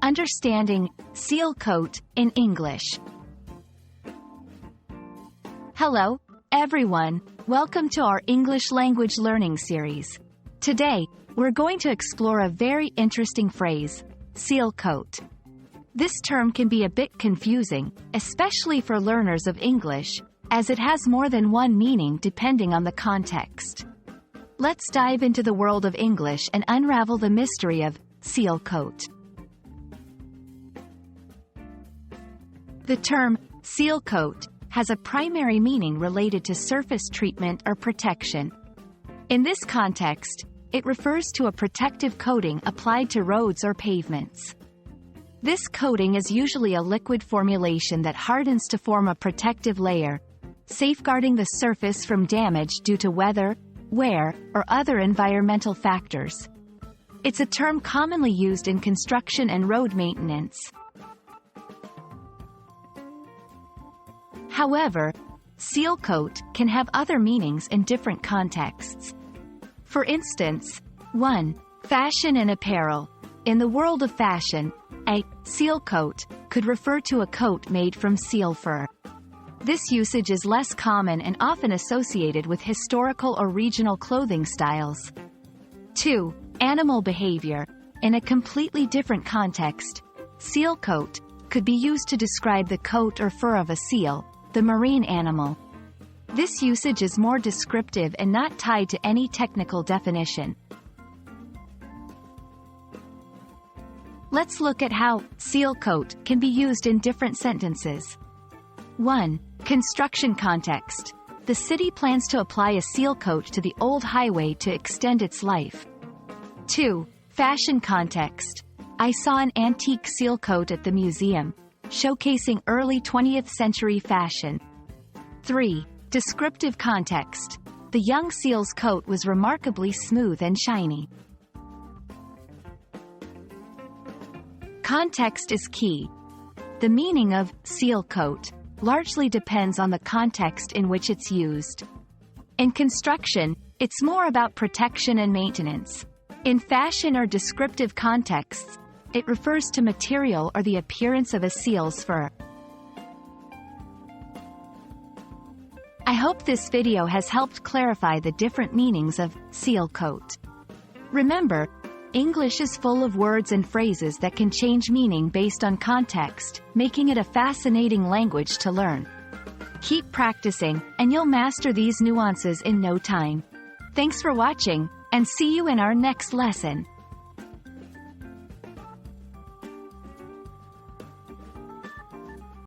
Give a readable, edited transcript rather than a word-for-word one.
Understanding seal coat in English. Hello, everyone. Welcome to our English language learning series. Today, we're going to explore a very interesting phrase, seal coat. This term can be a bit confusing, especially for learners of English, as it has more than one meaning depending on the context. Let's dive into the world of English and unravel the mystery of seal coat. The term seal coat has a primary meaning related to surface treatment or protection. In this context, it refers to a protective coating applied to roads or pavements. This coating is usually a liquid formulation that hardens to form a protective layer, safeguarding the surface from damage due to weather, wear, or other environmental factors. It's a term commonly used in construction and road maintenance. However, seal coat can have other meanings in different contexts. For instance, 1. Fashion and apparel. In the world of fashion, a seal coat could refer to a coat made from seal fur. This usage is less common and often associated with historical or regional clothing styles. 2. Animal behavior. In a completely different context, seal coat could be used to describe the coat or fur of a seal, the marine animal. This usage is more descriptive and not tied to any technical definition. Let's look at how seal coat can be used in different sentences. 1. Construction context. The city plans to apply a seal coat to the old highway to extend its life. 2. Fashion context. I saw an antique seal coat at the museum, showcasing early 20th century fashion. 3. Descriptive context. The young seal's coat was remarkably smooth and shiny. Context is key. The meaning of seal coat largely depends on the context in which it's used. In construction, it's more about protection and maintenance. In fashion or descriptive contexts, it refers to material or the appearance of a seal's fur. I hope this video has helped clarify the different meanings of seal coat. Remember, English is full of words and phrases that can change meaning based on context, making it a fascinating language to learn. Keep practicing, and you'll master these nuances in no time. Thanks for watching, and see you in our next lesson.